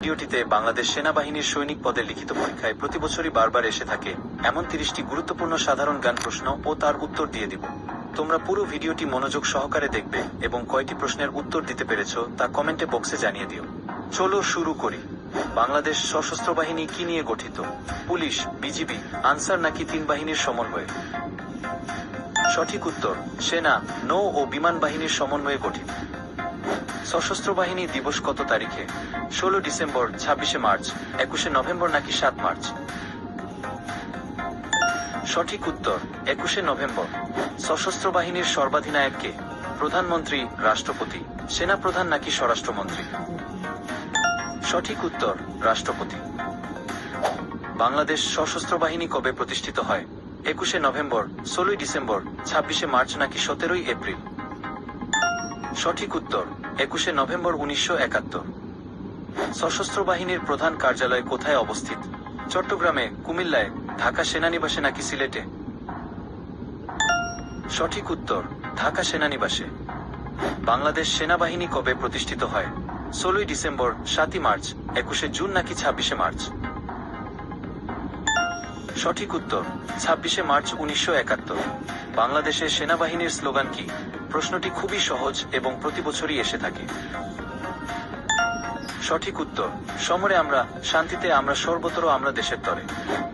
ভিডিওটিতে বাংলাদেশ সেনাবাহিনীর সৈনিক পদের লিখিত পরীক্ষায় প্রতি বছরই বারবার এসে থাকে এমন 30টি গুরুত্বপূর্ণ সাধারণ জ্ঞান প্রশ্ন ও তার উত্তর দিয়ে দিব। তোমরা পুরো ভিডিওটি মনোযোগ সহকারে দেখবে এবং কয়টি প্রশ্নের উত্তর দিতে পেরেছো তা কমেন্টে বক্সে জানিয়ে দিও। চলো শুরু করি। বাংলাদেশ সশস্ত্র বাহিনী কি নিয়ে গঠিত? পুলিশ, বিজিবি, আনসার নাকি তিন বাহিনীর সমন্বয়ে? সঠিক উত্তর সেনা, নৌ ও বিমান বাহিনীর সমন্বয়ে গঠিত। সশস্ত্র বাহিনী দিবস কত তারিখে? 16 ডিসেম্বর, 26 মার্চ, 21 নভেম্বর নাকি 7 মার্চ? সঠিক উত্তর 21 নভেম্বর। সশস্ত্র বাহিনীর সর্বাধিনায়ক কে? প্রধানমন্ত্রী, রাষ্ট্রপতি, সেনাপ্রধান নাকি স্বরাষ্ট্রমন্ত্রী? সঠিক উত্তর রাষ্ট্রপতি। বাংলাদেশ সশস্ত্র বাহিনী কবে প্রতিষ্ঠিত হয়? 21 নভেম্বর, 16 ডিসেম্বর, 26 মার্চ নাকি 17 এপ্রিল? সঠিক উত্তর 21 নভেম্বর 1971। সশস্ত্র বাহিনীর প্রধান কার্যালয় কোথায় অবস্থিত? চট্টগ্রামে, কুমিল্লায়, ঢাকা সেনানিবাসে নাকি সিলেটে? সঠিক উত্তর ঢাকা সেনানিবাসে। বাংলাদেশ সেনাবাহিনী কবে প্রতিষ্ঠিত হয়? 16 ডিসেম্বর, 7 মার্চ, 21 জুন নাকি 26 মার্চ? সঠিক উত্তর 26 মার্চ 1971। বাংলাদেশের সেনাবাহিনীর স্লোগান কি? প্রশ্নটি খুবই সহজ এবং প্রতি বছরই এসে থাকে। সঠিক উত্তর সমরে আমরা, শান্তিতে আমরা, সর্বত্র আমরা দেশের তরে।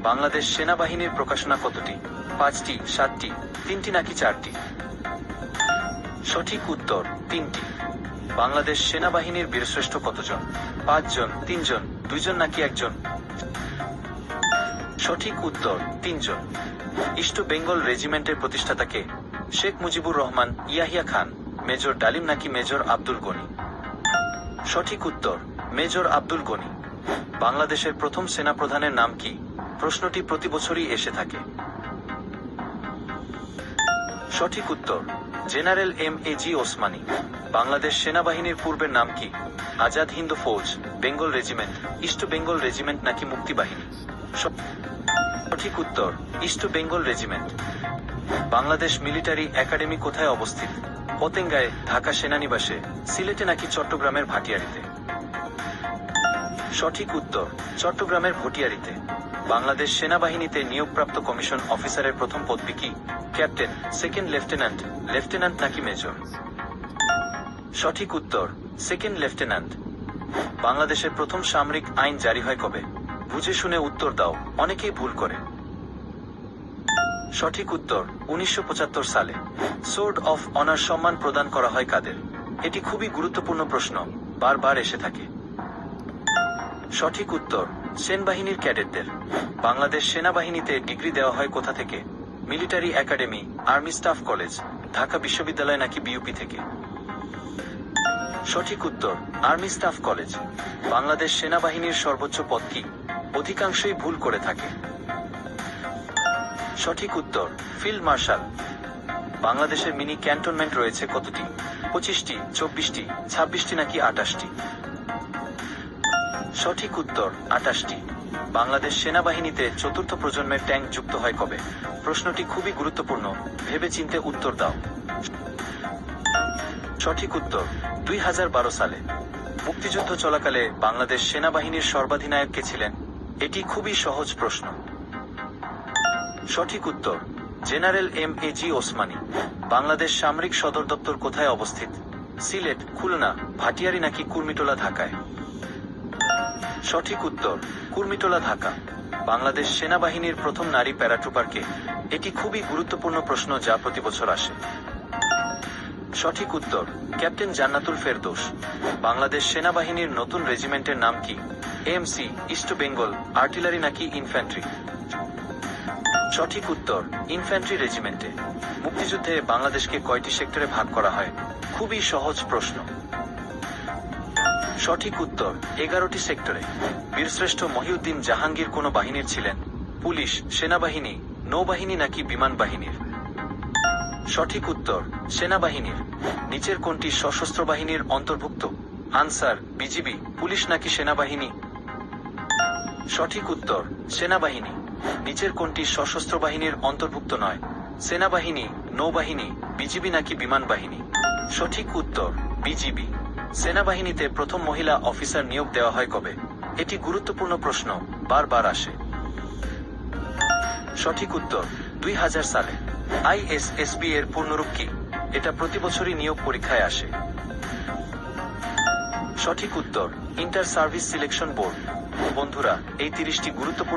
বাংলাদেশ সেনাবাহিনীর প্রকাশনা কতটি? 5টি, 7টি, 3টি নাকি 4টি? সঠিক উত্তর 3টি। বাংলাদেশ সেনাবাহিনীর বীরশ্রেষ্ঠ কতজন? 5 জন, 3 জন, 2 জন নাকি 1 জন? সঠিক উত্তর 3 জন। ইস্ট বেঙ্গল রেজিমেন্টের প্রতিষ্ঠাতা কে? শেখ মুজিবুর রহমান, ইয়াহিয়া খান, মেজর ডালিম নাকি মেজর আব্দুল গনি? সঠিক উত্তর মেজর আব্দুল গনি। বাংলাদেশের প্রথম সেনাপ্রধানের নাম কি? প্রশ্নটি প্রতি বছরই এসে থাকে। সঠিক উত্তর জেনারেল M.A.G. ওসমানী। বাংলাদেশ সেনাবাহিনীর পূর্বের নাম কি? Azad Hind Fauj, Bengal Regiment, East Bengal Regiment নাকি মুক্তি বাহিনী? সঠিক উত্তর East Bengal Regiment. Bangladesh Military Academy কোথায় অবস্থিত? পতেঙ্গায়, ঢাকা সেনানিবাসে, সিলেটে নাকি চট্টগ্রামের ভাটিয়ারীতে? সঠিক উত্তর চট্টগ্রামের ভটিয়ারীতে। বাংলাদেশ সেনাবাহিনীতে নিয়োগপ্রাপ্ত কমিশন অফিসারের প্রথম পদবি কি? ক্যাপ্টেন, সেকেন্ড লেফটেন্যান্ট, লেফটেন্যান্ট নাকি মেজর? সঠিক উত্তর সেকেন্ড লেফটেন্যান্ট। বাংলাদেশের প্রথম সামরিক আইন জারি হয় কবে? বুঝে শুনে উত্তর দাও, অনেকেই ভুল করে। সঠিক উত্তর 1975 সালে। সোর্ড অফ অনার সম্মান প্রদান করা হয় কাদের? এটি খুবই গুরুত্বপূর্ণ প্রশ্ন, বারবার এসে থাকে। সঠিক উত্তর সেনাবাহিনীর ক্যাডেটদের। বাংলাদেশ সেনাবাহিনীতে ডিগ্রি দেওয়া হয় কোথা থেকে? Military academy, army staff college, Dhaka বিশ্ববিদ্যালয় নাকি বিইউপি থেকে? সঠিক উত্তর আর্মি স্টাফ কলেজ। বাংলাদেশ সেনাবাহিনীর সর্বোচ্চ পদ কি? অধিকাংশই ভুল করে থাকে। সঠিক উত্তর ফিল্ড মার্শাল। বাংলাদেশের মিনি ক্যান্টনমেন্ট রয়েছে কতটি? 25টি, 24টি, 26টি নাকি 28টি? সঠিক উত্তর 28টি। বাংলাদেশ সেনাবাহিনীতে চতুর্থ প্রজন্মের ট্যাঙ্ক যুক্ত হয় কবে? প্রশ্নটি খুবই গুরুত্বপূর্ণ, ভেবেচিন্তে উত্তর দাও। সঠিক উত্তর 2012 সালে। মুক্তিযুদ্ধ চলাকালে বাংলাদেশ সেনাবাহিনীর সর্বাধিনায়ক কে ছিলেন? এটি খুবই সহজ প্রশ্ন। সঠিক উত্তর জেনারেল M.A.G. ওসমানী। বাংলাদেশ সামরিক সদর দপ্তর কোথায় অবস্থিত? সিলেট, খুলনা, ভাটিয়ারী নাকি কুর্মিটোলা, ঢাকায়? সঠিক উত্তর কুর্মিটোলা, ঢাকা। বাংলাদেশ সেনাবাহিনীর প্রথম নারী প্যারাট্রুপার কে? এটি খুবই গুরুত্বপূর্ণ প্রশ্ন যা প্রতি বছর আসে। সঠিক উত্তর ক্যাপ্টেন জান্নাতুল ফেরদৌস। বাংলাদেশ সেনাবাহিনীর নতুন রেজিমেন্টের নাম কি? AMC, ইস্ট বেঙ্গল, আর্টিলারি নাকি ইনফ্যান্ট্রি? সঠিক উত্তর ইনফ্যান্ট্রি রেজিমেন্টে। মুক্তিযুদ্ধে বাংলাদেশকে কয়টি সেক্টরে ভাগ করা হয়? খুবই সহজ প্রশ্ন। সঠিক উত্তর 11টি সেক্টরে। বীরশ্রেষ্ঠ মহিউদ্দিন জাহাঙ্গীর কোন বাহিনীর ছিলেন? পুলিশ, সেনাবাহিনী, নৌবাহিনী নাকি বিমান বাহিনীর? সঠিক উত্তর সেনাবাহিনীর। নিচের কোনটি সশস্ত্র বাহিনীর অন্তর্ভুক্ত? আনসার, বিজিবি, পুলিশ নাকি সেনাবাহিনী? সঠিক উত্তর সেনাবাহিনী। নিচের কোনটি সশস্ত্র বাহিনীর অন্তর্ভুক্ত নয়? সেনাবাহিনী, নৌবাহিনী, বিজিবি নাকি বিমান বাহিনী? সঠিক উত্তর বিজিবি। সেনাবাহিনীতে প্রথম মহিলা অফিসার নিয়োগ দেওয়া হয় কবে? এটি গুরুত্বপূর্ণ প্রশ্ন, বারবার আসে। সঠিক উত্তর 2000 সালে। আইএসএসবি এর পূর্ণরূপ কি? এটা প্রতি বছরই নিয়োগ পরীক্ষায় আসে। সঠিক উত্তর ইন্টার সার্ভিস সিলেকশন বোর্ড। বন্ধুরা, এই 30টি গুরুত্বপূর্ণ